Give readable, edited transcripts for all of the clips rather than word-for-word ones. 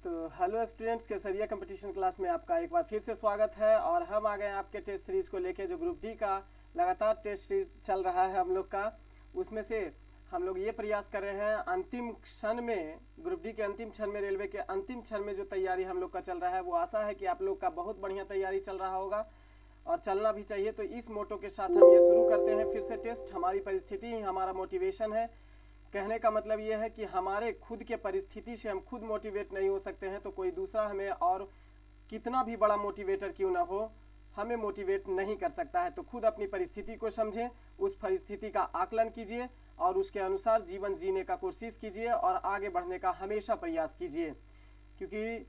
तो hello students, केसरिया competition class में आपका एक बार फिर से स्वागत है। और हम आ गए हैं आपके टेस्ट सीरीज को लेके, जो ग्रुप डी का लगातार टेस्ट सीरीज चल रहा है हम लोग का। उसमें से हम लोग ये प्रयास कर रहे हैं अंतिम क्षण में, ग्रुप डी के अंतिम क्षण में, रेलवे के अंतिम क्षण में जो तैयारी हम लोग का चल रहा है, वो आशा है कि आप लोग का बहुत बढ़िया तैयारी चल रहा होगा और चलना भी चाहिए। तो इस मोटो के साथ हम ये शुरू करते हैं फिर से टेस्ट। हमारी परिस्थिति ही हमारा मोटिवेशन है। कहने का मतलब ये है कि हमारे खुद के परिस्थिति से हम खुद मोटिवेट नहीं हो सकते हैं, तो कोई दूसरा हमें, और कितना भी बड़ा मोटिवेटर क्यों ना हो, हमें मोटिवेट नहीं कर सकता है। तो खुद अपनी परिस्थिति को समझें, उस परिस्थिति का आकलन कीजिए और उसके अनुसार जीवन जीने का कोशिश कीजिए और आगे बढ़ने का हमेशा प्रयास कीजिए, क्योंकि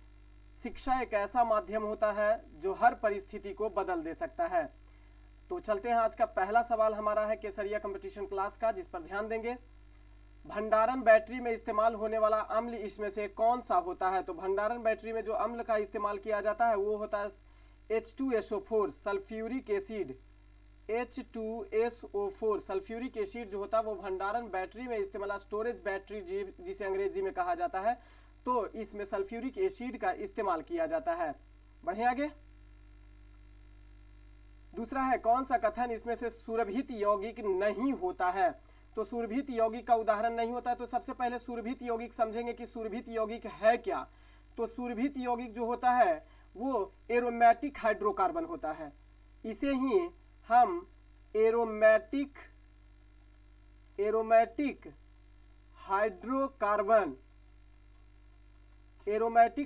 शिक्षा एक ऐसा माध्यम होता है जो हर परिस्थिति को बदल दे सकता है। तो चलते हैं, आज का पहला सवाल हमारा है केसरिया कंपटीशन क्लास का, जिस पर ध्यान देंगे। भंडारण बैटरी में इस्तेमाल होने वाला अम्ल इसमें से कौन सा होता है? तो भंडारण बैटरी में जो अम्ल का इस्तेमाल किया जाता है वो होता है H2SO4 sulphuric acid. H2SO4 sulphuric acid जो होता है वो भंडारण बैटरी में इस्तेमाल, स्टोरेज बैटरी जिसे अंग्रेजी में कहा जाता है, तो इसमें सल्फ्यूरिक एसिड का इस्तेमाल किया जाता है। बढ़े आगे। दूसरा है, कौन सा कथन इसमें से सुरभित यौगिक नहीं होता है? तो सुरभित यौगिक का उदाहरण नहीं होता है। तो सबसे पहले सुरभित यौगिक समझेंगे कि सुरभित यौगिक है क्या। तो सुरभित यौगिक जो होता है वो एरोमेटिक हाइड्रोकार्बन होता है। इसे ही हम एरोमेटिक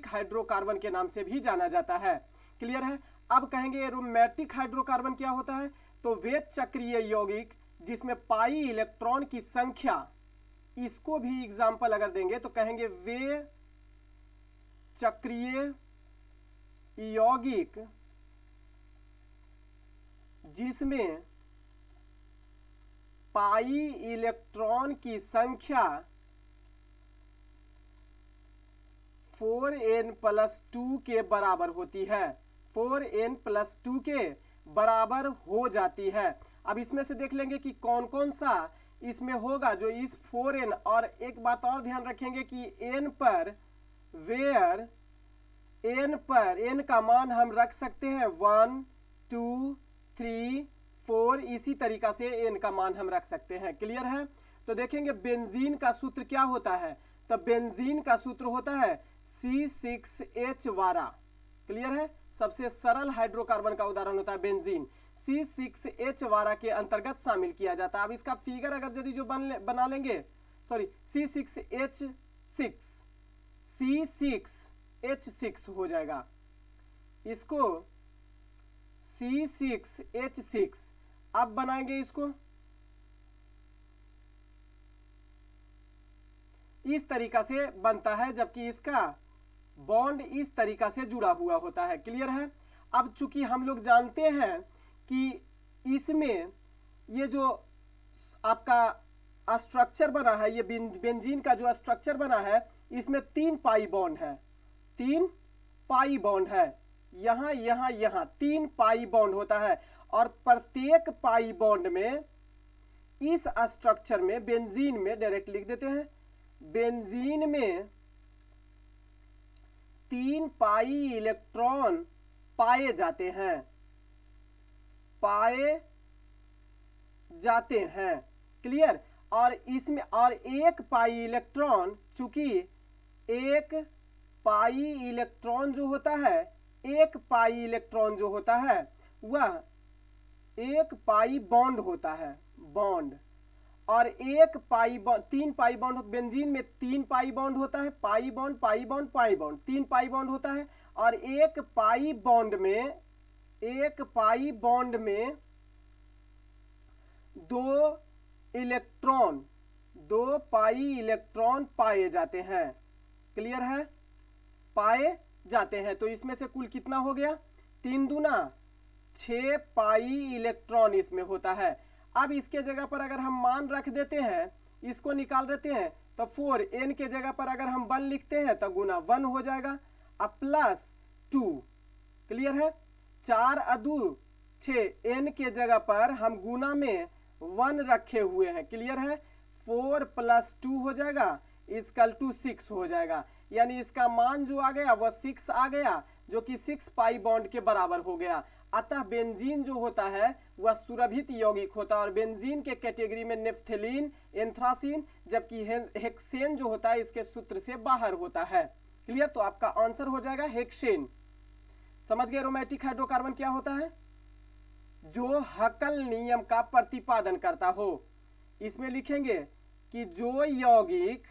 हाइड्रोकार्बन के नाम से भी जाना जाता है। क्लियर है। अब कहेंगे एरोमेटिक हाइड्रोकार्बन क्या होता है? तो वे चक्रीय यौगिक जिसमें पाई इलेक्ट्रॉन की संख्या, इसको भी एग्जाम्पल अगर देंगे तो कहेंगे वे चक्रीय यौगिक जिसमें पाई इलेक्ट्रॉन की संख्या 4n+2 के बराबर होती है, 4n+2 के बराबर हो जाती है। अब इसमें से देख लेंगे कि कौन कौन सा इसमें होगा जो इस 4n, और एक बात और ध्यान रखेंगे कि n पर वेयर n का मान हम रख सकते हैं 1 2 3 4, इसी तरीका से n का मान हम रख सकते हैं। क्लियर है। तो देखेंगे बेंजीन का सूत्र क्या होता है? तो बेंजीन का सूत्र होता है C6H12। क्लियर है। सबसे सरल हाइड्रोकार्बन का उदाहरण होता है बेंजीन, C6H12 के अंतर्गत शामिल किया जाता है। अब इसका फिगर अगर यदि जो बना लेंगे, सॉरी C6H6 हो जाएगा, इसको C6H6 अब बनाएंगे, इसको इस तरीका से बनता है, जबकि इसका बॉन्ड इस तरीका से जुड़ा हुआ होता है। क्लियर है। अब चूंकि हम लोग जानते हैं कि इसमें ये जो आपका स्ट्रक्चर बना है, ये बेंजीन का जो स्ट्रक्चर बना है, इसमें 3 पाई बॉन्ड है, 3 पाई बॉन्ड है, यहां यहां यहां 3 पाई बॉन्ड होता है। और प्रत्येक पाई बॉन्ड में इस स्ट्रक्चर में, बेंजीन में, डायरेक्ट लिख देते हैं, बेंजीन में 3 पाई इलेक्ट्रॉन पाए जाते हैं। क्लियर। और इसमें और 1 पाई इलेक्ट्रॉन, चूंकि 1 पाई इलेक्ट्रॉन जो होता है, 1 पाई इलेक्ट्रॉन जो होता है वह 1 पाई बॉन्ड होता है, बॉन्ड। और 1 pi bond, 3 pi bond, benzene में 3 पाई बॉन्ड होता है, pi bond pi bond pi bond, 3 pi bond होता है। और 1 पाई बॉन्ड में 2 पाई इलेक्ट्रॉन पाए जाते हैं। क्लियर है। पाए जाते हैं। तो इसमें से कुल कितना हो गया? 3 दूना 6 पाई इलेक्ट्रॉन इसमें होता है। अब इसके जगह पर अगर हम मान रख देते हैं, इसको निकाल देते हैं, तो 4n के जगह पर अगर हम 1 लिखते हैं तो गुना 1 हो जाएगा, अब +2। क्लियर है। 4 अदू 6, n के जगह पर हम गुना में 1 रखे हुए हैं। क्लियर है। 4 + 2 हो जाएगा, = 6 हो जाएगा। यानी इसका मान जो आ गया वह 6 आ गया, जो कि 6 पाई बॉन्ड के बराबर हो गया। अतः बेंजीन जो होता है वह सुरभित यौगिक होता है, और बेंजीन के कैटेगरी में नेफ्थेलीन, एंथ्रासीन, जबकि हेक्सेन जो होता है इसके सूत्र से बाहर होता है। क्लियर? तो आपका आंसर हो जाएगा हेक्सेन। समझ गए एरोमेटिक हाइड्रोकार्बन क्या होता है? जो हकल नियम का प्रतिपादन करता हो। इसमें लिखेंगे कि जो यौगिक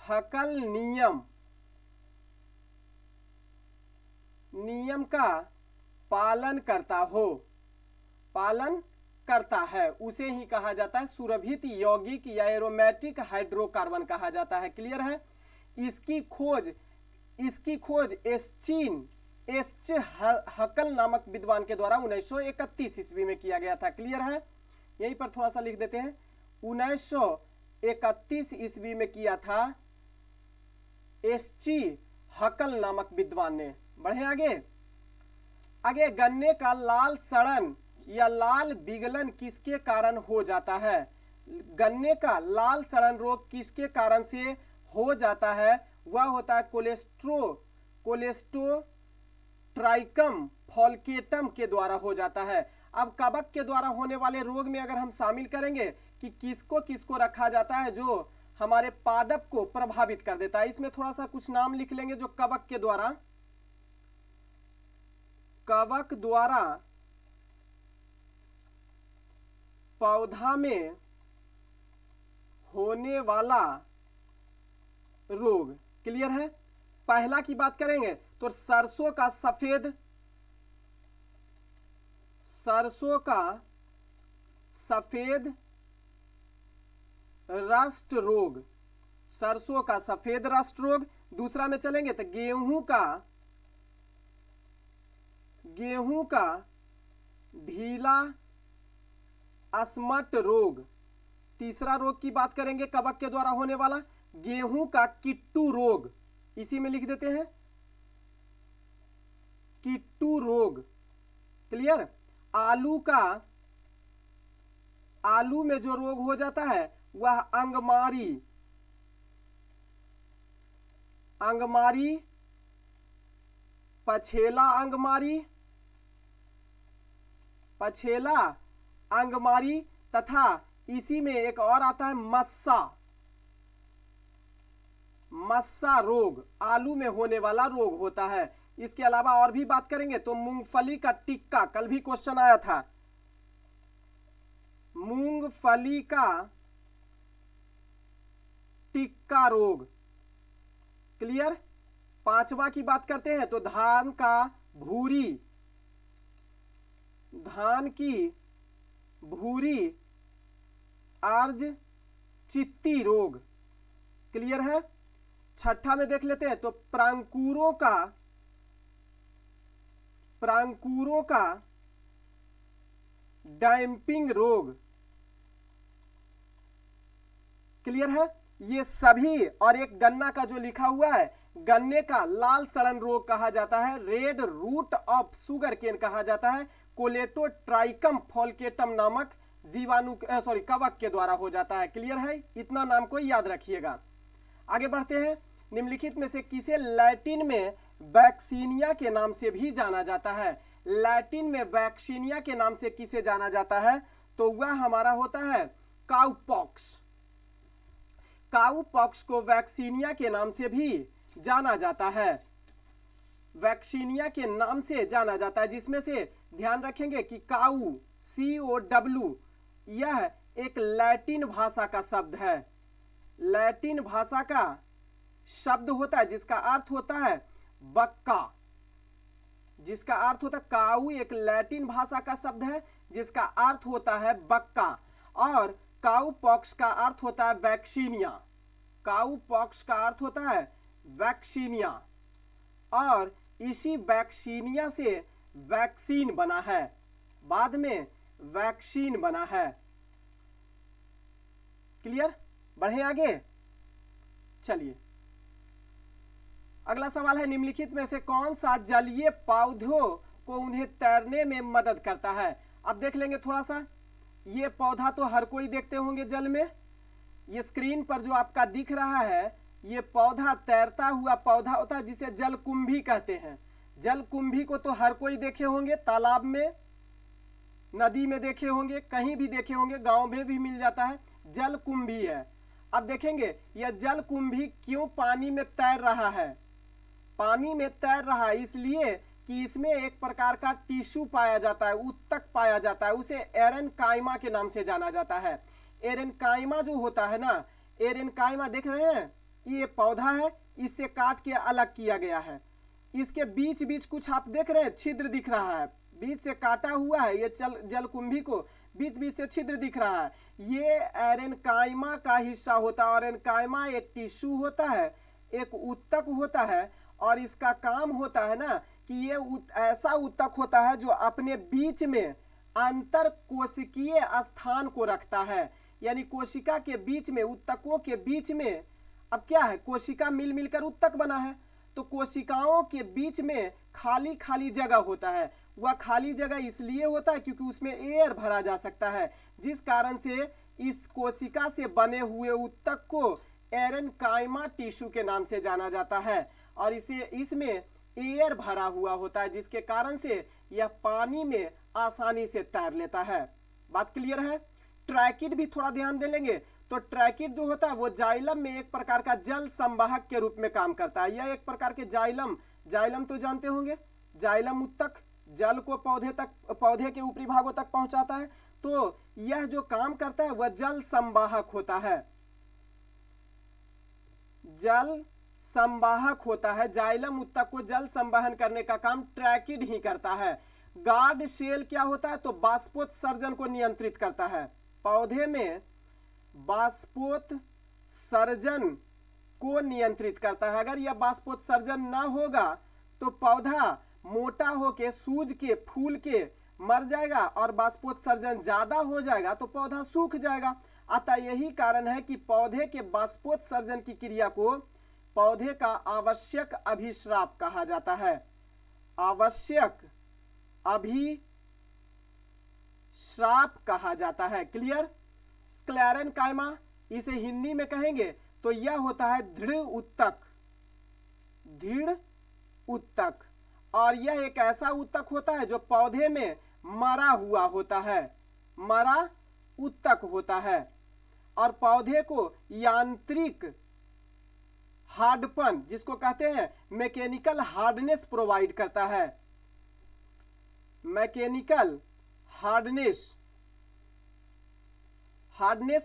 हकल नियम का पालन करता है, उसे ही कहा जाता है सुरभित यौगिक या एरोमेटिक हाइड्रोकार्बन कहा जाता है। क्लियर है? इसकी खोज एच हकल नामक विद्वान के द्वारा 1931 ईस्वी में किया गया था। क्लियर है? यहीं पर थोड़ा सा लिख देते हैं, 1931 ईस्वी में किया था एच हकल नामक विद्वान ने। बढ़े आगे गन्ने का लाल सड़न या लाल विगलन किसके कारण हो जाता है? गन्ने का लाल सड़न रोग किसके कारण से हो जाता है? वह होता है कोलेस्टोट्राइकम फॉल्केटम के द्वारा हो जाता है। अब कवक के द्वारा होने वाले रोग में अगर हम शामिल करेंगे कि किसको रखा जाता है जो हमारे पादप को प्रभावित कर देता है, इसमें थोड़ा सा कुछ नाम लिख लेंगे जो कवक द्वारा पौधा में होने वाला रोग। क्लियर है? पहला की बात करेंगे तो सरसों का सफेद रस्ट रोग, सरसों का सफेद रस्ट रोग। दूसरा में चलेंगे तो गेहूं का ढीला अस्मट रोग। तीसरा रोग की बात करेंगे कवक के द्वारा होने वाला, गेहूं का किट्टू रोग। इसी में लिख देते हैं किट्टू रोग। क्लियर? आलू में जो रोग हो जाता है वह अंगमारी, पछेला अंगमारी तथा इसी में एक और आता है मस्सा रोग, आलू में होने वाला रोग होता है। इसके अलावा और भी बात करेंगे तो मूंगफली का टिक्का, कल भी क्वेश्चन आया था, मूंगफली का टिक्का रोग। क्लियर? पांचवा की बात करते हैं तो धान की भूरी अर्ज चित्ती रोग। क्लियर है? छठा में देख लेते हैं तो प्रांकुरों का डैम्पिंग रोग। क्लियर है? ये सभी, और एक गन्ना का जो लिखा हुआ है, गन्ने का लाल सड़न रोग कहा जाता है, red root of sugarcane कहा जाता है, कोलेटोट्राइकम फॉल्केटम नामक कवक के द्वारा हो जाता है। क्लियर है? इतना नाम को याद रखिएगा। आगे बढ़ते हैं। निम्नलिखित में से किसे लैटिन में वैक्सीनिया के नाम से भी जाना जाता है? लैटिन में वैक्सीनिया के नाम से किसे जाना जाता है? तो वह हमारा होता है काउपॉक्स। काउपॉक्स को वैक्सीनिया के नाम से भी जाना जाता है, वैक्सीनिया के नाम से जाना जाता है, जिसमें से ध्यान रखेंगे कि COW यह एक लैटिन भाषा का शब्द है। लैटिन भाषा का शब्द होता है जिसका अर्थ होता है बक्का, जिसका अर्थ होता है काऊ, एक लैटिन भाषा का शब्द है जिसका अर्थ होता है बक्का, और काउपॉक्स का अर्थ होता है वैक्सीनिया। काउपॉक्स का अर्थ होता है वैक्सीनिया, और इसी वैक्सीनिया से वैक्सीन बना है, बाद में वैक्सीन बना है। क्लियर? बढ़े आगे। चलिए अगला सवाल है, निम्नलिखित में से कौन सा जलीय पौधों को उन्हें तैरने में मदद करता है? अब देख लेंगे थोड़ा सा। ये पौधा तो हर कोई देखते होंगे जल में। ये स्क्रीन पर जो आपका दिख रहा है ये पौधा तैरता हुआ पौधा होता है जिसे जलकुंभी कहते हैं। जलकुंभी को तो हर कोई देखे होंगे, तालाब में, नदी में देखे होंगे, कहीं भी देखे होंगे, गांव में भी मिल जाता है, जलकुंभी है। अब देखेंगे यह जलकुंभी क्यों पानी में तैर रहा है। पानी में तैर रहा है इसलिए कि इसमें एक प्रकार का टिश्यू पाया जाता है, उत्तक पाया जाता है, उसे एरेनकाइमा के नाम से जाना जाता है। एरेनकाइमा जो होता है ना, एरेनकाइमा देख रहे हैं, ये पौधा है, इससे काट के अलग किया गया है। इसके बीच बीच कुछ आप देख रहे हैं, छिद्र दिख रहा है, बीच से काटा हुआ है। ये जलकुंभी को बीच बीच से छिद्र दिख रहा है, ये एरेनकाइमा का हिस्सा होता है। और एरेनकाइमा एक टिश्यू होता है, एक उत्तक होता है, और इसका काम होता है ना कि ये ऐसा उत्तक होता है जो अपने बीच में अंतर कोशिकीय स्थान को रखता है। यानी कोशिका के बीच में, उत्तकों के बीच में, अब क्या है, कोशिका मिल मिलकर उत्तक बना है, तो कोशिकाओं के बीच में खाली खाली जगह होता है। वह खाली जगह इसलिए होता है क्योंकि उसमें एयर भरा जा सकता है, जिस कारण से इस कोशिका से बने हुए उत्तक को एरेनकाइमा टिश्यू के नाम से जाना जाता है। और इसमें एयर भरा हुआ होता है, जिसके कारण से यह पानी में आसानी से तैर लेता है। बात क्लियर है। ट्रैकिड भी थोड़ा ध्यान दे लेंगे तो ट्रैकिड जो होता है वो जाइलम में एक प्रकार का जल संवाहक के रूप में काम करता है। यह एक प्रकार के जाइलम तो जानते होंगे, जाइलम उत्तक जल को पौधे के ऊपरी भागों तक पहुंचाता है। तो यह जो काम करता है वह जल संवाहक होता है, जल संवाहक होता है। जाइलम उत्तक को जल संवहन करने का काम ट्रैकिड ही करता है। गार्ड सेल क्या होता है, तो बाष्पोत्सर्जन को नियंत्रित करता है। पौधे में बाष्पोत्सर्जन को नियंत्रित करता है। अगर यह बाष्पोत्सर्जन ना होगा तो पौधा मोटा होके, सूज के, फूल के मर जाएगा, और बाष्पोत्सर्जन ज्यादा हो जाएगा तो पौधा सूख जाएगा। अतः यही कारण है कि पौधे के बाष्पोत्सर्जन की क्रिया को पौधे का आवश्यक अभिश्राप कहा जाता है। आवश्यक अभिश्राप कहा जाता है। क्लियर। स्क्लेरेनकाइमा, इसे हिंदी में कहेंगे तो यह होता है दृढ़ उत्तक, दृढ़ उत्तक। और यह एक ऐसा उत्तक होता है जो पौधे में मरा हुआ होता है, मरा उत्तक होता है, और पौधे को यांत्रिक हार्डपन, जिसको कहते हैं मैकेनिकल हार्डनेस, प्रोवाइड करता है। मैकेनिकल हार्डनेस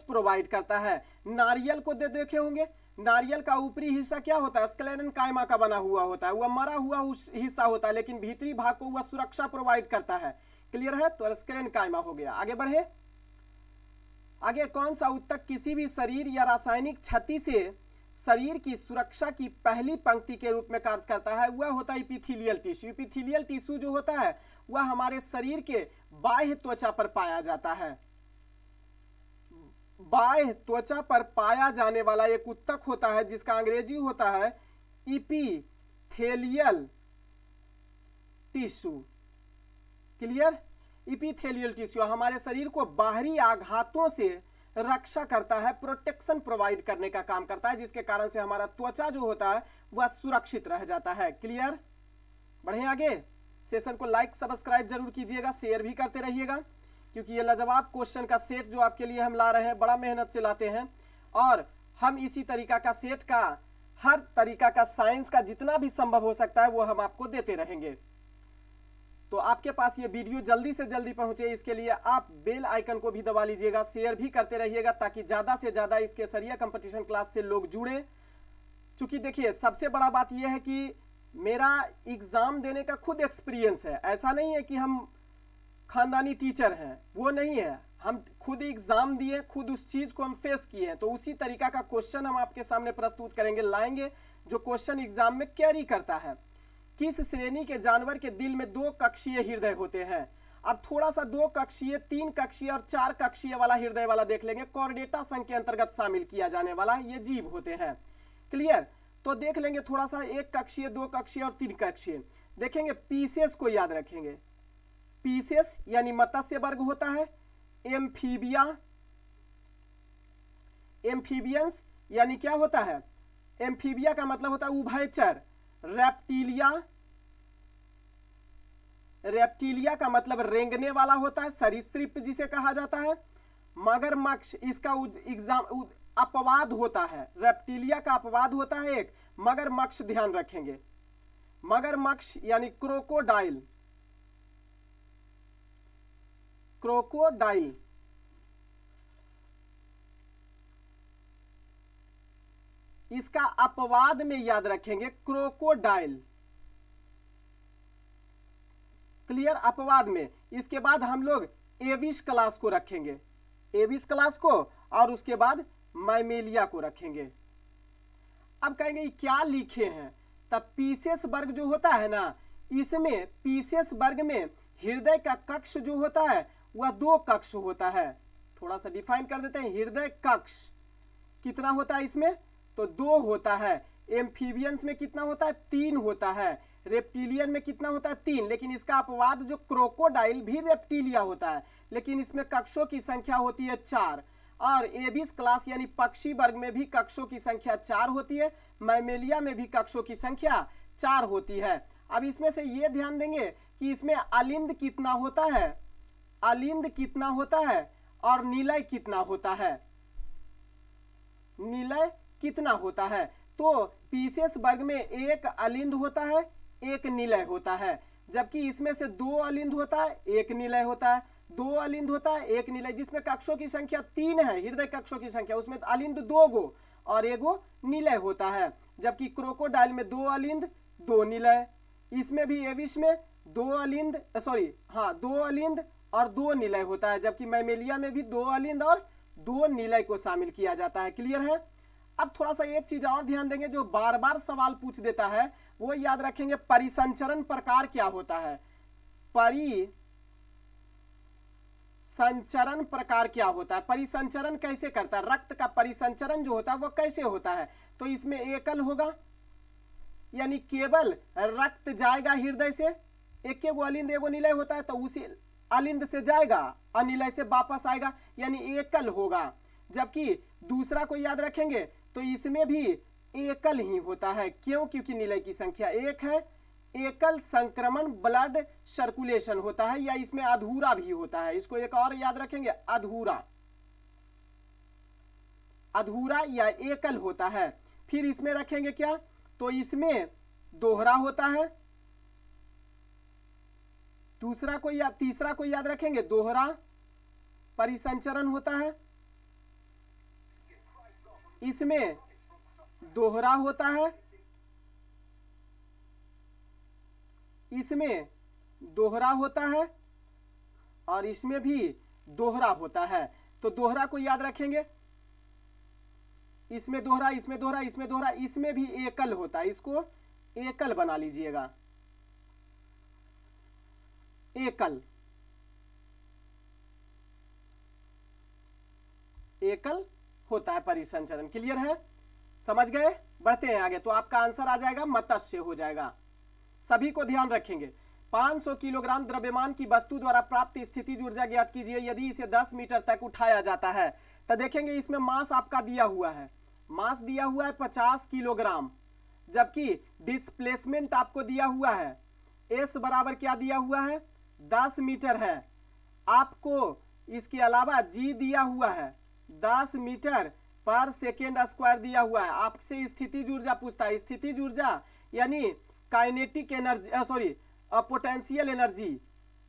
प्रोवाइड करता है। नारियल को देखे होंगे, नारियल का ऊपरी हिस्सा क्या होता है, स्क्लेरेनकाइमा का बना हुआ होता है, वह मरा हुआ हिस्सा होता है, लेकिन भीतरी भाग को वह सुरक्षा प्रोवाइड करता है। क्लियर है। तो स्क्लेरेनकाइमा हो गया। आगे बढ़े। आगे कौन सा उत्तक किसी भी शरीर या रासायनिक क्षति से शरीर की सुरक्षा की पहली पंक्ति के रूप में कार्य करता है, वह होता है एपिथेलियल टिश्यू। एपिथेलियल टिश्यू जो होता है वह हमारे शरीर के बाह्य त्वचा पर पाया जाता है। बाह्य त्वचा पर पाया जाने वाला एक उत्तक होता है जिसका अंग्रेजी होता है epithelial tissue. Clear. Epithelial tissue हमारे शरीर को बाहरी आघातों से रक्षा करता है, प्रोटेक्शन प्रोवाइड करने का काम करता है, जिसके कारण से हमारा त्वचा जो होता है वह सुरक्षित रह जाता है। क्लियर। बढ़े आगे। सेशन को लाइक सब्सक्राइब जरूर कीजिएगा, शेयर भी करते रहिएगा, क्योंकि ये लाजवाब क्वेश्चन का सेट जो आपके लिए हम ला रहे हैं, बड़ा मेहनत से लाते हैं, और हम इसी तरीका का सेट का, हर तरीका का साइंस का जितना भी संभव हो सकता है वो हम आपको देते रहेंगे। तो आपके पास ये वीडियो जल्दी से जल्दी पहुंचे, इसके लिए आप बेल आइकन को भी दबा लीजिएगा, शेयर भी करते रहिएगा, ताकि ज़्यादा से ज़्यादा इस केसरिया कंपटीशन क्लास से लोग जुड़े। चूँकि देखिए सबसे बड़ा बात यह है कि मेरा एग्ज़ाम देने का खुद एक्सपीरियंस है। ऐसा नहीं है कि हम खानदानी टीचर हैं, वो नहीं है। हम खुद एग्ज़ाम दिए, खुद उस चीज़ को हम फेस किए हैं। तो उसी तरीका का क्वेश्चन हम आपके सामने प्रस्तुत करेंगे, लाएंगे, जो क्वेश्चन एग्ज़ाम में कैरी करता है। किस श्रेणी के जानवर के दिल में 2 कक्षीय हृदय होते हैं। अब थोड़ा सा 2 कक्षीय, 3 कक्षीय और 4 कक्षीय वाला हृदय वाला देख लेंगे। कॉर्डेटा संघ के अंतर्गत शामिल किया जाने वाला ये जीव होते हैं। क्लियर। तो देख लेंगे थोड़ा सा 1 कक्षीय, 2 कक्षीय और 3 कक्षीय देखेंगे। पीसेस को याद रखेंगे। पीसेस यानी मत्स्य वर्ग होता है, एम्फीबिया, एम्फीबियंस यानी क्या होता है, एम्फीबिया का मतलब होता है उभयचर। रेप्टिलिया, रेप्टिलिया का मतलब रेंगने वाला होता है, सरीसृप जिसे कहा जाता है। मगरमच्छ, इसका एग्जाम अपवाद होता है, रेप्टिलिया का अपवाद होता है एक मगरमच्छ, ध्यान रखेंगे। मगरमच्छ यानी क्रोकोडाइल, क्रोकोडाइल। इसका अपवाद में याद रखेंगे क्रोकोडाइल, क्लियर, अपवाद में। इसके बाद हम लोग एविस क्लास को रखेंगे, एविस क्लास को, और उसके बाद मैमेलिया को रखेंगे। अब कहेंगे क्या लिखे हैं, तब पीसेस वर्ग जो होता है ना, इसमें पीसेस वर्ग में हृदय का कक्ष जो होता है वह 2 कक्ष होता है। थोड़ा सा डिफाइन कर देते हैं, हृदय कक्ष कितना होता है इसमें, तो 2 होता है। एम्फीबियंस में कितना होता है, 3 होता है। रेप्टिलियन में कितना होता है, 3। लेकिन इसका अपवाद जो क्रोकोडाइल भी रेप्टिलिया होता है, लेकिन इसमें कक्षों की संख्या होती है 4। और एबिस क्लास यानी पक्षी वर्ग में भी कक्षों की संख्या 4 होती है, मैमेलिया में भी कक्षों की संख्या 4 होती है। अब इसमें से ये ध्यान देंगे कि इसमें अलिंद कितना होता है, अलिंद कितना होता है, और निलय कितना होता है, निलय कितना होता है। तो पीसेस वर्ग में 1 अलिंद होता है, 1 निलय होता है, जबकि इसमें से 2 अलिंद होता है, 1 निलय होता है, 2 अलिंद होता है, 1 निलय। जिसमें कक्षों की संख्या 3 है, हृदय कक्षों की संख्या, उसमें अलिंद 2 गो और 1 गो निलय होता है। जबकि क्रोकोडाइल में 2 अलिंद 2 निलय, इसमें भी एविस में 2 अलिंद, सॉरी हाँ 2 अलिंद और 2 निलय होता है, जबकि मैमेलिया में भी 2 अलिंद और 2 निलय को शामिल किया जाता है। क्लियर है। अब थोड़ा सा एक चीज और ध्यान देंगे, जो बार बार सवाल पूछ देता है वो याद रखेंगे, परिसंचरण प्रकार क्या होता है, परिसंचरण प्रकार क्या होता है, परिसंचरण कैसे करता है, रक्त का परिसंचरण जो होता है वो कैसे होता है। तो इसमें एकल होगा, यानी केवल रक्त जाएगा हृदय से, एक गो अलिंद 1 गो निलय होता है, तो उसी अलिंद से जाएगा, अनिलय से वापस आएगा, यानी एकल होगा। जबकि दूसरा को याद रखेंगे तो इसमें भी एकल ही होता है, क्यों, क्योंकि निलय की संख्या 1 है। एकल संक्रमण ब्लड सर्कुलेशन होता है, या इसमें अधूरा भी होता है, इसको एक और याद रखेंगे, अधूरा, अधूरा या एकल होता है। फिर इसमें रखेंगे क्या, तो इसमें दोहरा होता है, दूसरा को या तीसरा को याद रखेंगे, दोहरा परिसंचरण होता है, इसमें दोहरा होता है, इसमें दोहरा होता है, और इसमें भी दोहरा होता है। तो दोहरा को याद रखेंगे, इसमें दोहरा, इसमें दोहरा, इसमें दोहरा, इसमें भी एकल होता है, इसको एकल बना लीजिएगा, एकल, एकल होता है परिसंचरण। क्लियर है, समझ गए। बढ़ते हैं आगे, तो आपका आंसर आ जाएगा मत्स्य हो जाएगा। सभी को ध्यान रखेंगे, 500 किलोग्राम द्रव्यमान की वस्तु द्वारा प्राप्त स्थितिज ऊर्जा ज्ञात कीजिए यदि इसे 10 मीटर तक उठाया जाता है। तो देखेंगे इसमें मास आपका दिया हुआ है, मास दिया हुआ है 50 किलोग्राम, जबकि डिस्प्लेसमेंट आपको दिया हुआ है एस बराबर क्या दिया हुआ है, 10 मीटर है। आपको इसके अलावा जी दिया हुआ है 10 मीटर पर सेकेंड स्क्वायर दिया हुआ है। आपसे स्थितिज ऊर्जा पूछता है, स्थितिज ऊर्जा यानी kinetic energy, sorry potential energy,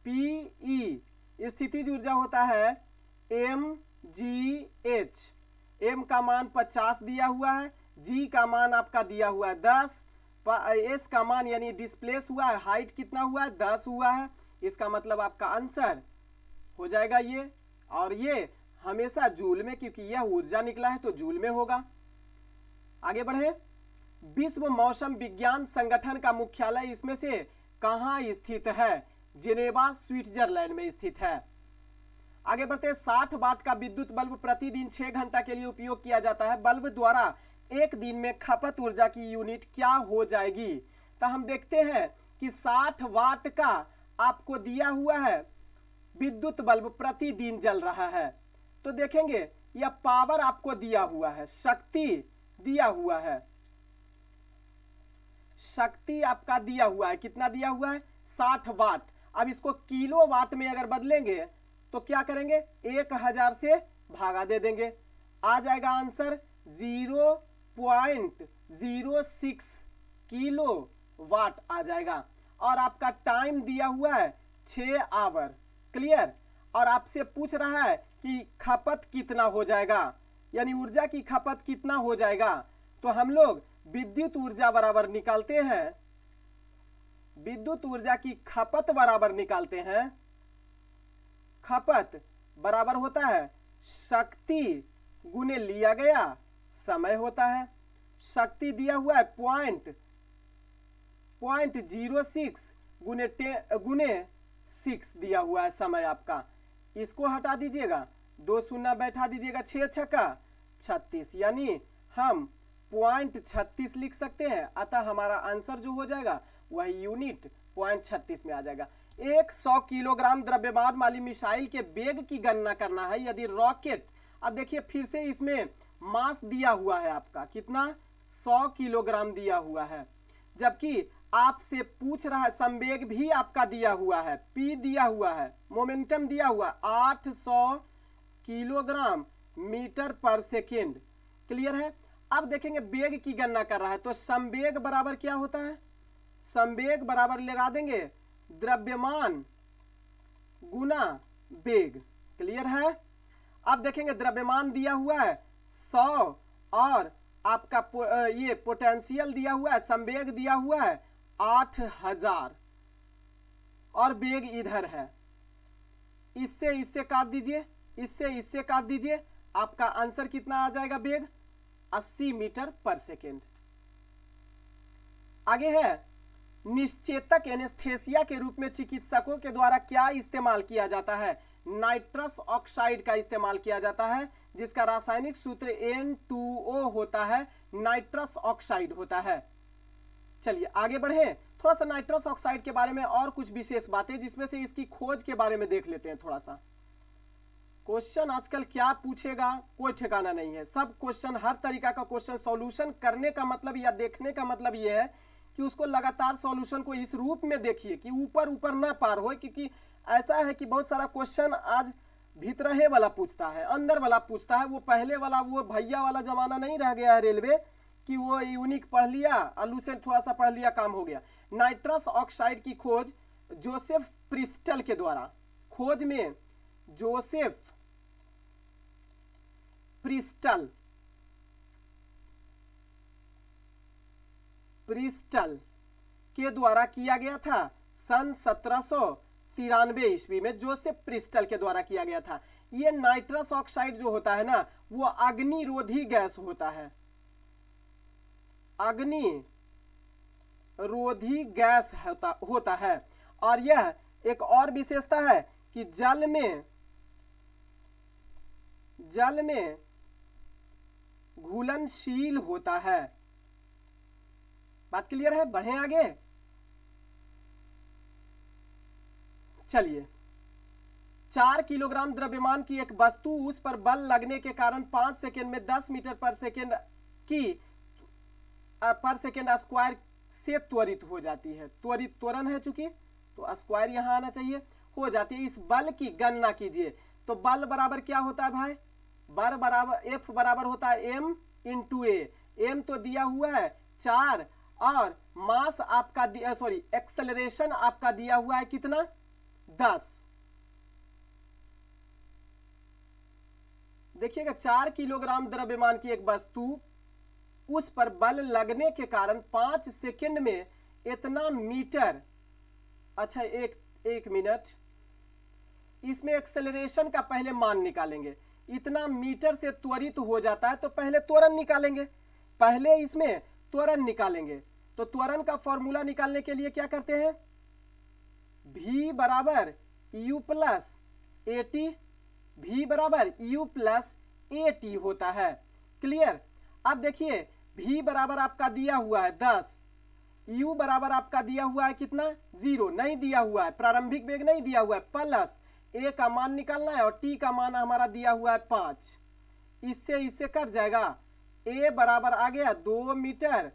PE, स्थितिज ऊर्जा होता है mgh। m का मान 50 दिया हुआ है, g का मान आपका दिया हुआ है 10, s का मान यानी डिस्प्लेस हुआ है, हाइट कितना हुआ है 10 हुआ है। इसका मतलब आपका आंसर हो जाएगा ये, और ये हमेशा जूल में, क्योंकि यह ऊर्जा निकला है तो जूल में होगा। आगे बढ़े, विश्व मौसम विज्ञान संगठन का मुख्यालय इसमें से कहां स्थित है, जेनेवा स्विट्जरलैंड में स्थित है। आगे बढ़ते, 60 वाट का विद्युत बल्ब प्रतिदिन 6 घंटा के लिए उपयोग किया जाता है, बल्ब द्वारा एक दिन में खपत ऊर्जा की यूनिट क्या हो जाएगी। तो हम देखते हैं कि 60 वाट का आपको दिया हुआ है विद्युत बल्ब प्रतिदिन जल रहा है। तो देखेंगे यह पावर आपको दिया हुआ है, शक्ति दिया हुआ है, शक्ति आपका दिया हुआ है। कितना दिया हुआ है? 60 वाट। अब इसको किलो वाट में अगर बदलेंगे तो क्या करेंगे? 1000 से भागा दे देंगे, आ जाएगा आंसर 0.06 किलो वाट आ जाएगा। और आपका टाइम दिया हुआ है 6 आवर। क्लियर? और आपसे पूछ रहा है कि खपत कितना हो जाएगा, यानी ऊर्जा की खपत कितना हो जाएगा। तो हम लोग विद्युत ऊर्जा बराबर निकालते हैं, विद्युत ऊर्जा की खपत बराबर निकालते हैं, खपत बराबर होता है शक्ति गुने लिया गया समय होता है। शक्ति दिया हुआ है 0.06 गुने 6 दिया हुआ है समय आपका। इसको हटा दीजिएगा, 2 शून्य बैठा दीजिएगा, 6 छक्का 36, यानी हम 0.36 लिख सकते हैं। अतः हमारा आंसर जो हो जाएगा वह यूनिट 0.36 में आ जाएगा। 100 किलोग्राम द्रव्यमान वाली मिसाइल के वेग की गणना करना है यदि रॉकेट, अब देखिए फिर से इसमें मास दिया हुआ है आपका, कितना? 100 किलोग्राम दिया हुआ है। जबकि आपसे पूछ रहा है संवेग भी आपका दिया हुआ है, P दिया हुआ है, मोमेंटम दिया हुआ 800 किलोग्राम मीटर पर सेकेंड। क्लियर है? अब देखेंगे वेग की गणना कर रहा है, तो संवेग बराबर क्या होता है? संवेग बराबर लगा देंगे द्रव्यमान गुना वेग। क्लियर है? अब देखेंगे द्रव्यमान दिया हुआ है 100 और आपका ये पोटेंशियल दिया हुआ है, संवेग दिया हुआ है 8000 और वेग इधर है। इससे इससे काट दीजिए, इससे इससे काट दीजिए, आपका आंसर कितना आ जाएगा? वेग 80 मीटर पर सेकेंड। आगे है निश्चेतक एनेस्थेसिया के रूप में चिकित्सकों के द्वारा क्या इस्तेमाल किया जाता है? नाइट्रस ऑक्साइड का इस्तेमाल किया जाता है, जिसका रासायनिक सूत्र N2O होता है, नाइट्रस ऑक्साइड होता है। चलिए आगे बढ़े, थोड़ा सा नाइट्रस ऑक्साइड के बारे में और कुछ विशेष बातें, जिसमें से इसकी खोज के बारे में देख लेते हैं थोड़ा सा। क्वेश्चन आजकल क्या पूछेगा कोई ठिकाना नहीं है। सब क्वेश्चन, हर तरीका का क्वेश्चन सॉल्यूशन करने का मतलब या देखने का मतलब ये है कि उसको लगातार सॉल्यूशन को इस रूप में देखिए कि ऊपर ऊपर ना पार हो, क्योंकि ऐसा है कि बहुत सारा क्वेश्चन आज भीतरहे वाला पूछता है, अंदर वाला पूछता है। वो पहले वाला, वो भैया वाला जमाना नहीं रह गया है रेलवे कि वो यूनिक पढ़ लिया, अलूसेंट थोड़ा सा पढ़ लिया, काम हो गया। नाइट्रस ऑक्साइड की खोज जोसेफ प्रिस्टल के द्वारा, खोज में जोसेफ प्रिस्टल के द्वारा किया गया था सन 1793 ईस्वी में। जोसेफ प्रिस्टल के द्वारा किया गया था। ये नाइट्रस ऑक्साइड जो होता है ना, वो अग्निरोधी गैस होता है, अग्निरोधी गैस होता है। और यह एक और विशेषता है कि जल में घुलनशील होता है। बात क्लियर है? बढ़े आगे। चलिए, 4 किलोग्राम द्रव्यमान की एक वस्तु, उस पर बल लगने के कारण 5 सेकेंड में 10 मीटर पर सेकेंड स्क्वायर से त्वरित हो जाती है। त्वरित त्वरण है चूंकि, तो स्क्वायर यहां आना चाहिए, हो जाती है। इस बल की गणना कीजिए। तो बल बराबर क्या होता है भाई? बल बराबर F बराबर होता है M इंटू ए। M तो दिया हुआ है 4 और मास आपका एक्सेलरेशन आपका दिया हुआ है कितना? 10। देखिएगा, 4 किलोग्राम द्रव्यमान की एक वस्तु, उस पर बल लगने के कारण 5 सेकंड में इतना मीटर, अच्छा एक मिनट, इसमें एक्सेलरेशन का पहले मान निकालेंगे। इतना मीटर से त्वरित हो जाता है, तो पहले त्वरण निकालेंगे, पहले इसमें त्वरण निकालेंगे। तो त्वरण का फॉर्मूला निकालने के लिए क्या करते हैं? V बराबर U प्लस AT, V बराबर U प्लस AT होता है। क्लियर? अब देखिए, V बराबर आपका दिया हुआ है 10, U बराबर आपका दिया हुआ है कितना? 0, नहीं दिया हुआ है, प्रारंभिक वेग नहीं दिया हुआ है, प्लस ए का मान निकालना है और टी का मान हमारा दिया हुआ है 5। इससे कट जाएगा, ए बराबर आ गया 2 मीटर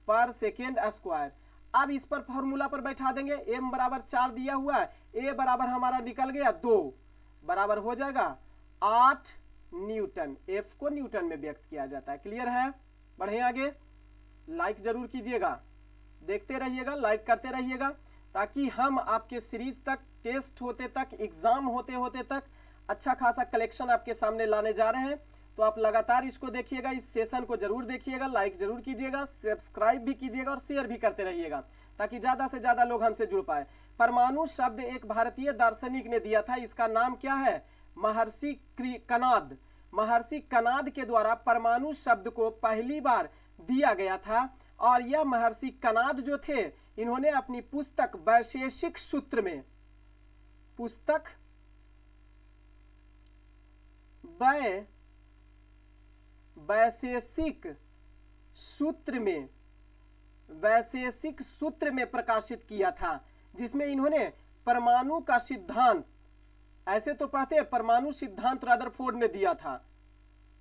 पर सेकेंड स्क्वायर। अब इस पर फॉर्मूला पर बैठा देंगे, एम बराबर 4 दिया हुआ है, ए बराबर हमारा निकल गया 2, बराबर हो जाएगा 8 न्यूटन। एफ को न्यूटन में व्यक्त किया जाता है। क्लियर है? बढ़े आगे, लाइक जरूर कीजिएगा, देखते रहिएगा, लाइक करते रहिएगा, ताकि हम आपके सीरीज तक, टेस्ट होते तक, एग्जाम होते होते तक अच्छा खासा कलेक्शन आपके सामने लाने जा रहे हैं। तो आप लगातार इसको देखिएगा, इस सेशन को जरूर देखिएगा, लाइक जरूर कीजिएगा, सब्सक्राइब भी कीजिएगा और शेयर भी करते रहिएगा, ताकि ज्यादा से ज्यादा लोग हमसे जुड़ पाए। परमाणु शब्द एक भारतीय दार्शनिक ने दिया था, इसका नाम क्या है? महर्षि कनाद। महर्षि कनाद के द्वारा परमाणु शब्द को पहली बार दिया गया था। और यह महर्षि कनाद जो थे, इन्होंने अपनी पुस्तक वैशेषिक सूत्र में, पुस्तक वैशेषिक सूत्र में प्रकाशित किया था, जिसमें इन्होंने परमाणु का सिद्धांत, ऐसे तो पढ़ते हैं परमाणु सिद्धांत रदरफोर्ड ने दिया था,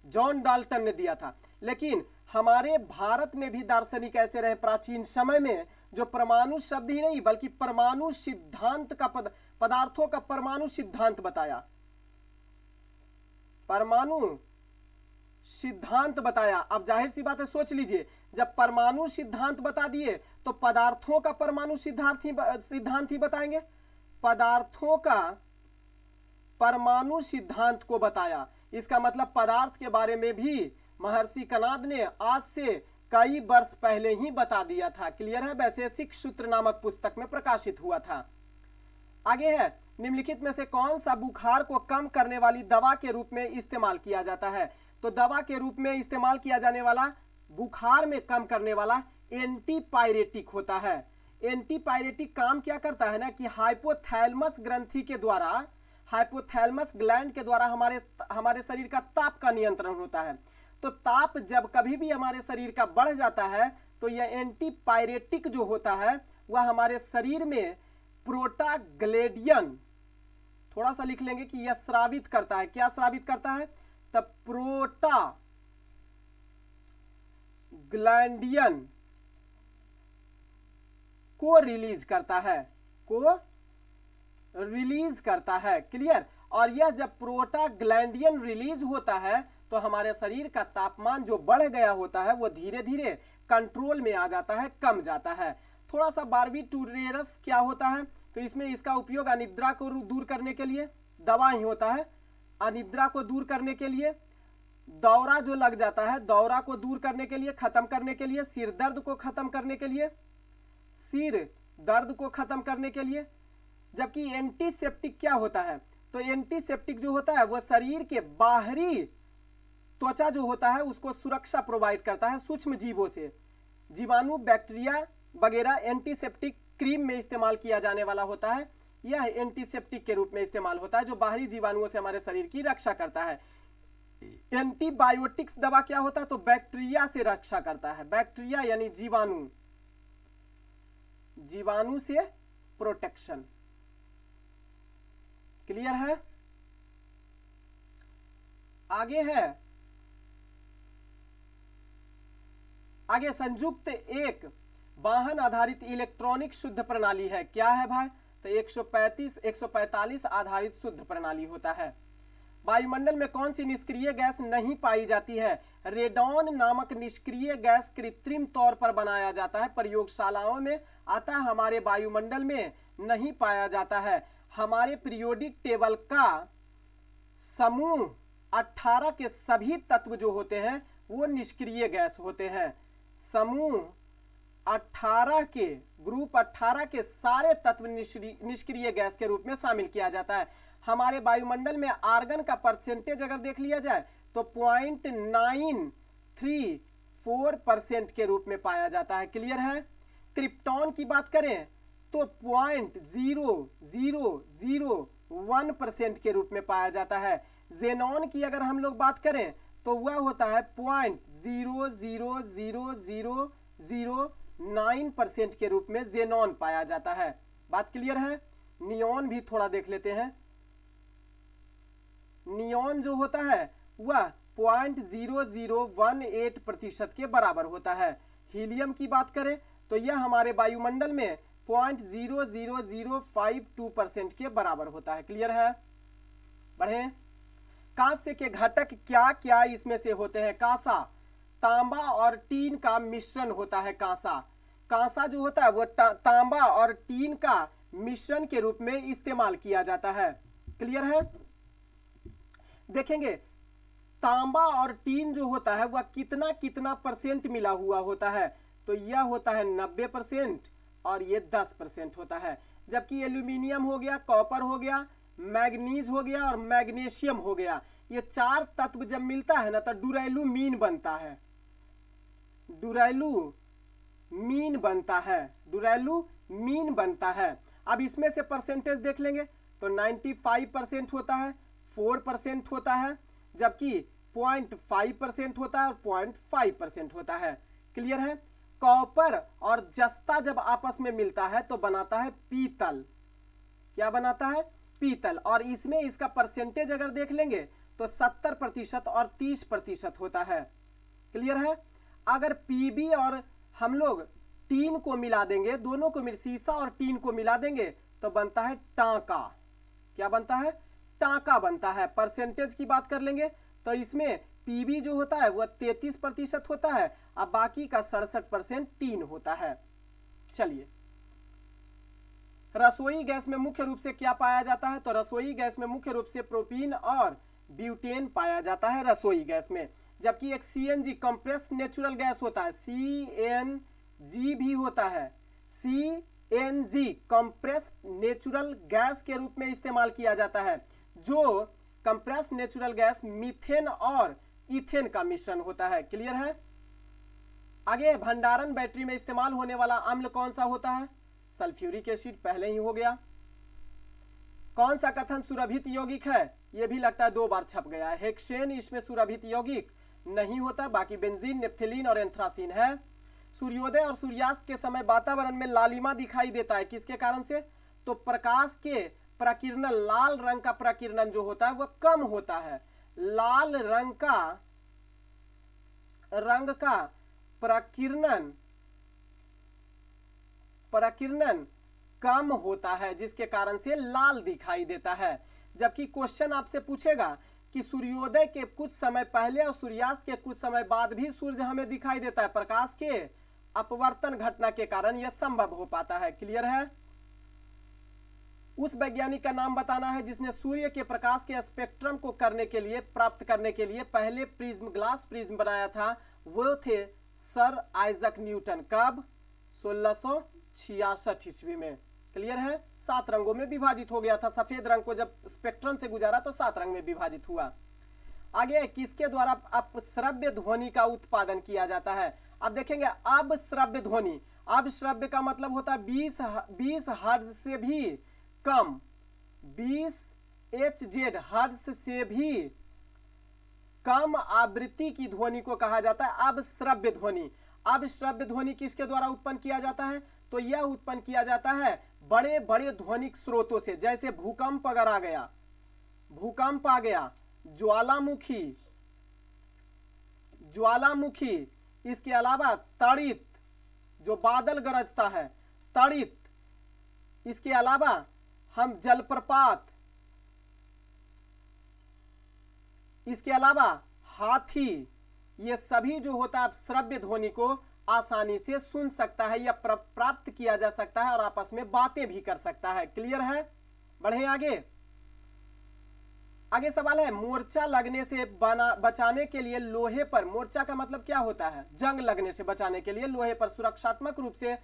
जॉन डाल्टन ने दिया था, लेकिन हमारे भारत में भी दार्शनिक ऐसे रहे प्राचीन समय में जो परमाणु शब्द ही नहीं बल्कि परमाणु सिद्धांत का पदार्थों का परमाणु सिद्धांत बताया, परमाणु सिद्धांत बताया। अब जाहिर सी बात है, सोच लीजिए, जब परमाणु सिद्धांत बता दिए तो पदार्थों का परमाणु सिद्धांत ही बताएंगे। पदार्थों का परमाणु सिद्धांत को बताया, इसका मतलब पदार्थ के बारे में भी महर्षि कनाद ने आज से कई वर्ष पहले ही बता दिया था। क्लियर है? वैशेषिक सूत्र नामक पुस्तक में प्रकाशित हुआ था। आगे है, निम्नलिखित में से कौन सा बुखार को कम करने वाली दवा के रूप में इस्तेमाल किया जाता है? तो दवा के रूप में इस्तेमाल किया जाने वाला, बुखार में कम करने वाला एंटीपायरेटिक होता है। एंटीपायरेटिक काम क्या करता है ना कि हाइपोथैलेमस ग्रंथि के द्वारा, हाइपोथैलेमस ग्लैंड के द्वारा हमारे शरीर का ताप का नियंत्रण होता है। तो ताप जब कभी भी हमारे शरीर का बढ़ जाता है तो यह एंटीपायरेटिक जो होता है वह हमारे शरीर में प्रोटाग्लैंडियन, थोड़ा सा लिख लेंगे कि यह स्रावित करता है। क्या स्रावित करता है? तब प्रोटाग्लैंडियन को रिलीज करता है, क्लियर? और यह जब प्रोटाग्लैंडियन रिलीज होता है तो हमारे शरीर का तापमान जो बढ़ गया होता है वो धीरे धीरे कंट्रोल में आ जाता है, कम जाता है। थोड़ा सा बार्बिटूरेरस क्या होता है? तो इसमें इसका उपयोग अनिद्रा को दूर करने के लिए, दवा ही होता है, अनिद्रा को दूर करने के लिए, दौरा जो लग जाता है दौरा को दूर करने के लिए, खत्म करने के लिए, सिर दर्द को खत्म करने के लिए, सिर दर्द को खत्म करने के लिए। जबकि एंटीसेप्टिक क्या होता है? तो एंटीसेप्टिक जो होता है वह शरीर के बाहरी त्वचा जो होता है उसको सुरक्षा प्रोवाइड करता है सूक्ष्म जीवों से, जीवाणु, बैक्टीरिया वगैरह एंटीसेप्टिक क्रीम में इस्तेमाल किया जाने वाला होता है। यह एंटीसेप्टिक के रूप में इस्तेमाल होता है जो बाहरी जीवाणुओं से हमारे शरीर की रक्षा करता है। एंटीबायोटिक्स दवा क्या होता है? तो बैक्टीरिया से रक्षा करता है, बैक्टीरिया यानी जीवाणु, जीवाणु से प्रोटेक्शन। क्लियर है? आगे है, आगे संयुक्त एक वाहन आधारित इलेक्ट्रॉनिक शुद्ध प्रणाली है। क्या है भाई? तो 145 आधारित शुद्ध प्रणाली होता है। वायुमंडल में कौन सी निष्क्रिय गैस नहीं पाई जाती है? रेडॉन नामक निष्क्रिय गैस कृत्रिम तौर पर बनाया जाता है, प्रयोगशालाओं में आता है, हमारे वायुमंडल में नहीं पाया जाता है। हमारे पीरियोडिक टेबल का समूह 18 के सभी तत्व जो होते हैं वो निष्क्रिय गैस होते हैं। समूह 18 के, ग्रुप 18 के सारे तत्व निष्क्रिय गैस के रूप में शामिल किया जाता है। हमारे वायुमंडल में आर्गन का परसेंटेज अगर देख लिया जाए तो 0.934% के रूप में पाया जाता है। क्लियर है? क्रिप्टॉन की बात करें तो 0.0001% के रूप में पाया जाता है। जेनॉन की अगर हम लोग बात करें तो वह होता है 0.00009% के रूप में जेनॉन पाया जाता है। बात क्लियर है? नियॉन भी थोड़ा देख लेते हैं। नियॉन जो होता है वह 0.0018% के बराबर होता है। हीलियम की बात करें तो यह हमारे वायुमंडल में 0.00052% के बराबर होता है। क्लियर है? बढ़े। कांस्य के घटक क्या क्या इसमें से होते हैं? कांसा, तांबा और टीन का मिश्रण होता है। कांसा जो होता है वो तांबा और टीन का मिश्रण के रूप में इस्तेमाल किया जाता है। क्लियर है? देखेंगे तांबा और टीन जो होता है वह कितना कितना परसेंट मिला हुआ होता है, तो यह होता है 90% और ये 10% होता है। जबकि एल्यूमिनियम हो गया, कॉपर हो गया, मैग्नीज हो गया और मैग्नीशियम हो गया, ये चार तत्व जब मिलता है ना तो डुरैलू मीन बनता है। डुरैलू मीन बनता है। अब इसमें से परसेंटेज देख लेंगे तो 95% होता है, 4% होता है, जबकि 0.5% होता है और 0.5% होता है। क्लियर है? कॉपर और जस्ता जब आपस में मिलता है तो बनाता है पीतल। क्या बनाता है? पीतल। और इसमें इसका परसेंटेज अगर देख लेंगे तो 70% और 30% होता है। क्लियर है? अगर पीबी और हम लोग टीन को मिला देंगे, दोनों को शीशा और टीन को मिला देंगे तो बनता है टांका। क्या बनता है? टांका बनता है। परसेंटेज की बात कर लेंगे तो इसमें पीबी जो होता है वह 33% होता है, अब बाकी का 67% टीन होता है। चलिए, रसोई गैस में मुख्य रूप से क्या पाया जाता है? तो रसोई गैस में मुख्य रूप से प्रोपीन और ब्यूटेन पाया जाता है रसोई गैस में। जबकि एक सीएनजी कंप्रेस्ड नेचुरल गैस होता है, सीएनजी भी होता है। सीएनजी कंप्रेस्ड नेचुरल गैस के रूप में इस्तेमाल किया जाता है, जो कंप्रेस्ड नेचुरल गैस मीथेन और इथेन का मिश्रण होता है। क्लियर है? आगे, भंडारण बैटरी में इस्तेमाल होने वाला अम्ल कौन सा होता है? सल्फ्यूरिक एसिड, पहले ही हो गया। कौन सा कथन सुरभित यौगिक है? यह भी लगता है 2 बार छप गया है। हेक्सेन इसमें सुरभित यौगिक नहीं होता, बाकी बेंजीन, नेप्थलीन और एंथ्रासीन है। सूर्योदय और सूर्यास्त के समय वातावरण में लालिमा दिखाई देता है, किसके कारण से? तो प्रकाश के प्रकीर्णन, लाल रंग का प्रकीर्णन जो होता है वह कम होता है। लाल रंग का प्रकीर्णन कम होता है, जिसके कारण से लाल दिखाई देता है। जबकि क्वेश्चन आपसे पूछेगा कि सूर्योदय के कुछ समय पहले और सूर्यास्त के कुछ समय बाद भी सूर्य हमें दिखाई देता है, प्रकाश के अपवर्तन घटना के कारण यह संभव हो पाता है। क्लियर है? उस वैज्ञानिक का नाम बताना है जिसने सूर्य के प्रकाश के स्पेक्ट्रम को प्राप्त करने के लिए पहले ग्लास प्रिज्म बनाया था। वो थे सर आइजक न्यूटन। कब? 1666 ईस्वी में। क्लियर है? 7 रंगों में विभाजित हो गया था। सफेद रंग को जब स्पेक्ट्रम से गुजारा तो 7 रंग में विभाजित हुआ। आगे, किसके द्वारा अपश्रव्य ध्वनि का उत्पादन किया जाता है? अब देखेंगे अपश्रव्य ध्वनि। अपश्रव्य का मतलब होता है 20 हर्ट्ज से भी कम, 20 HZ हर्ट्ज से भी कम आवृत्ति की ध्वनि को कहा जाता है अपश्रव्य ध्वनि। अपश्रव्य ध्वनि किसके द्वारा उत्पन्न किया जाता है? तो यह उत्पन्न किया जाता है बड़े बड़े ध्वनिक स्रोतों से, जैसे भूकंप अगर आ गया, ज्वालामुखी, इसके अलावा तड़ित, जो बादल गरजता है, तड़ित, इसके अलावा हम जलप्रपात, इसके अलावा हाथी, ये सभी जो होता है श्रव्य ध्वनि को आसानी से सुन सकता है या प्राप्त किया जा सकता है और आपस में बातें भी कर सकता है। क्लियर है? बढ़े आगे सवाल है, मोर्चा लगने से बचाने के लिए लोहे पर, मोर्चा का मतलब क्या होता है? जंग लगने से बचाने के लिए लोहे पर सुरक्षात्मक रूप से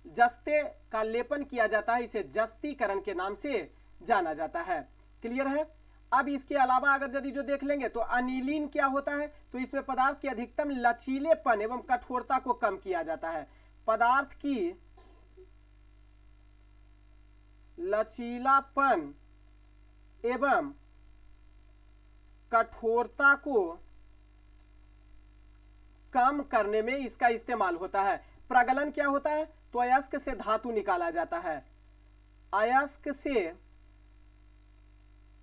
जस्ते का लेपन किया जाता है, इसे जस्तीकरण के नाम से जाना जाता है। क्लियर है? अब इसके अलावा अगर यदि जो देख लेंगे तो अनिलीन क्या होता है? तो इसमें पदार्थ के अधिकतम लचीलेपन एवं कठोरता को कम किया जाता है। पदार्थ की लचीलापन एवं कठोरता को कम करने में इसका इस्तेमाल होता है। प्रगलन क्या होता है? तो अयस्क से धातु निकाला जाता है। अयस्क से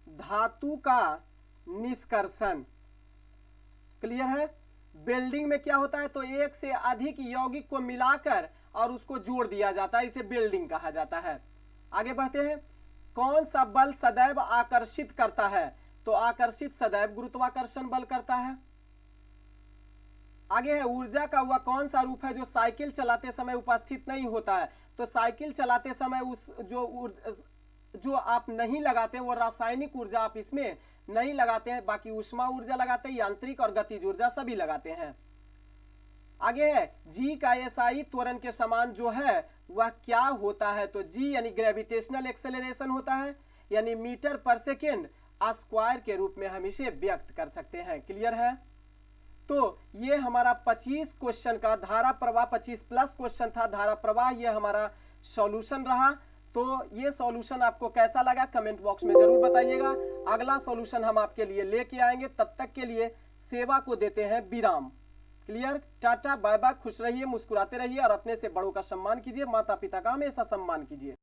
धातु का निष्कर्षण। क्लियर है? बिल्डिंग में क्या होता है, तो एक से अधिक यौगिक को मिलाकर और उसको जोड़ दिया जाता है, इसे बिल्डिंग कहा जाता है। आगे बढ़ते हैं। कौन सा बल सदैव आकर्षित करता है, तो आकर्षित सदैव गुरुत्वाकर्षण बल करता है। आगे है, ऊर्जा का वह कौन सा रूप है जो साइकिल चलाते समय उपस्थित नहीं होता है, तो साइकिल चलाते समय उस जो आप नहीं लगाते वो रासायनिक ऊर्जा आप इसमें नहीं लगाते हैं, बाकी ऊष्मा ऊर्जा लगाते हैं, यांत्रिक और गतिज ऊर्जा सभी लगाते हैं। आगे है, जी का एसआई त्वरण के समान जो है वह क्या होता है, तो जी यानी ग्रेविटेशनल एक्सेलरेशन होता है, यानी मीटर पर सेकेंड स्क्वायर के रूप में हम इसे व्यक्त कर सकते हैं। क्लियर है? तो ये हमारा 25 क्वेश्चन का धारा प्रवाह 25 प्लस क्वेश्चन था धारा प्रवाह, ये हमारा सॉल्यूशन रहा। तो ये सॉल्यूशन आपको कैसा लगा कमेंट बॉक्स में जरूर बताइएगा। अगला सॉल्यूशन हम आपके लिए लेके आएंगे, तब तक के लिए सेवा को देते हैं विराम। क्लियर? टाटा बाय बाय, खुश रहिए, मुस्कुराते रहिए और अपने से बड़ों का सम्मान कीजिए, माता पिता का हमेशा सम्मान कीजिए।